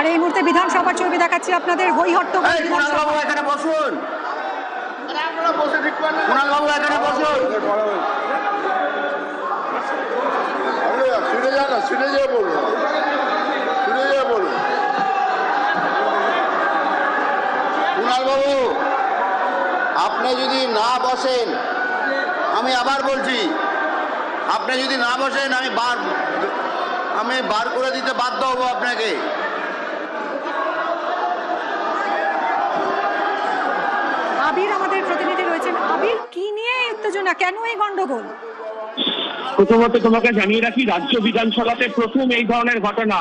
আর এই মুহূর্তে বিধানসভার ছবি দেখাচ্ছি আপনাদের। হই হট্টগোল কুণালবাবু এখানে বসুন। কুণালবাবু এখানে বসুন। কুণালবাবু আপনি যদি না বসেন, আমি আবার বলছি, আপনি যদি না বসেন আমি বার করে দিতে বাধ্য হব আপনাকে। আবির আমাদের প্রতিনিধি রয়েছেন। আবির, কি নিয়ে উত্তেজনা, কেন এই গন্ডগোল? প্রথমত তোমাকে জানিয়ে রাখি, রাজ্য বিধানসভাতে প্রথম এই ধরনের ঘটনা।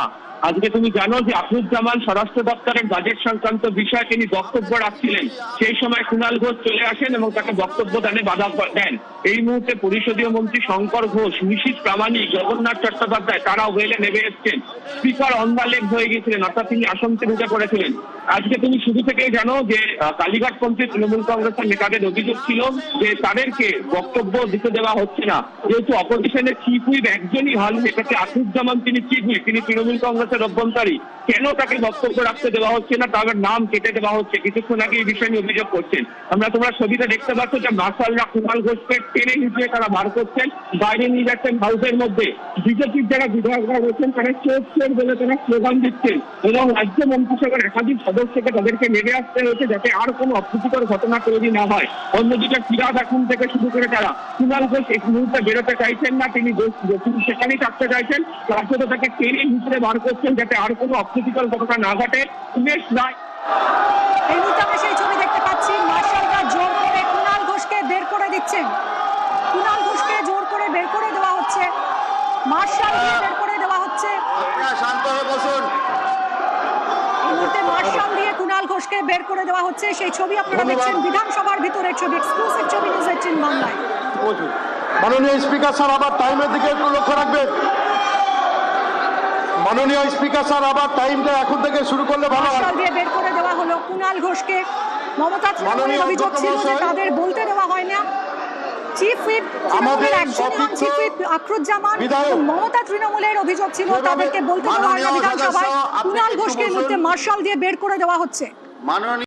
আজকে তুমি জানো যে আখরুজ্জামান স্বরাষ্ট্র দপ্তরের বাজেট সংক্রান্ত বিষয়ে তিনি বক্তব্য রাখছিলেন। সেই সময় কুণাল ঘোষ চলে আসেন এবং তাকে বক্তব্য দানে বাধা দেন। এই মুহূর্তে পরিষদীয় মন্ত্রী শঙ্কর ঘোষ, নিশীথ প্রামাণিক, জগন্নাথ চট্টোপাধ্যায় তারা ওয়েলে নেমে এসছেন। স্পিকার অন দ্য লেগ হয়ে গিয়েছিলেন, অর্থাৎ তিনি আসনকে ঢুকে পড়েছিলেন। আজকে তুমি শুরু থেকেই জানো যে কালীঘাটপন্থী তৃণমূল কংগ্রেসের নেতাদের অভিযোগ ছিল যে তাদেরকে বক্তব্য দিতে দেওয়া হচ্ছে না, যেহেতু অপোজিশনের চিফ হুইপ একজনই হন, এটাতে আখরুজ্জামান তিনি চিফ হুইপ, তিনি তৃণমূল কংগ্রেসের অভ্যন্তরী, কেন তাকে বক্তব্য রাখতে দেওয়া হচ্ছে না, তার নাম কেটে দেওয়া হচ্ছে। কিছুক্ষণ আগে এই বিষয় নিয়ে অভিযোগ করছেন। তোমরা ছবিতে দেখতে পাচ্ছ যে মার্শালরা কুণাল ঘোষকে টেনে নিচে তারা বার করছেন, বাইরে নিয়ে যাচ্ছেন হাউসের মধ্যে। বিজেপির যারা বিধায়করা রয়েছেন তারা চোর চোর বলে তারা স্লোগান দিচ্ছেন এবং রাজ্য মন্ত্রিসভার একাধিক সদস্যকে তাদেরকে নেমে আসতে হয়েছে যাতে আর কোনো অপ্রীতিকর ঘটনা তৈরি না হয়। অন্যদিকে ফিরাদ এখন থেকে শুরু করে তারা কুণাল ঘোষ এই মুহূর্তে বেরোতে চাইছেন না, তিনি সেখানেই থাকতে চাইছেন। তার সাথে তাকে টেনে নিচে বার করছেন যাতে আর কোনো অপ্রীতিকর ঘটনা না ঘটে। উমেশ রায় এই মুহূর্তে আমরা সেই ছবি দেখতে পাচ্ছি, মার্শালরা জোর করে কুণাল ঘোষকে বের করে দিচ্ছেন। কুণাল ঘোষকে জোর করে বের করে দেওয়া হচ্ছে, মার্শাল দিয়ে বের করে দেওয়া হচ্ছে। আপনারা শান্ত হয়ে বসুন। এই মুহূর্তে মার্শাল দিয়ে কুণাল ঘোষকে বের করে দেওয়া হচ্ছে। সেই ছবি আপনারা দেখছেন, বিধানসভার ভিতরের ছবি, এক্সক্লুসিভ ছবি নিউজ 18 বাংলায়। মাননীয় স্পিকার স্যার আবার টাইমের দিকে একটু লক্ষ্য রাখবেন। মাননীয় স্পিকার স্যার আবার টাইমটা এখন থেকে শুরু করলে ভালো হয়। মার্শাল দিয়ে বের করে দেওয়া হলো কুণাল ঘোষকে। মমতা তৃণমূলের অভিযোগ ছিল যে তাদের বলতে দেওয়া হয় না। চিফ হুইপ তৃণমূলের একজন চিফ হুইপ আখরুজ্জামান, মমতা তৃণমূলের অভিযোগ ছিল তাদেরকে বলতে দেওয়া হয় না বিধানসভায়। কুণাল ঘোষকে এই মুহূর্তে মার্শাল দিয়ে বের করে দেওয়া হচ্ছে। মাননীয়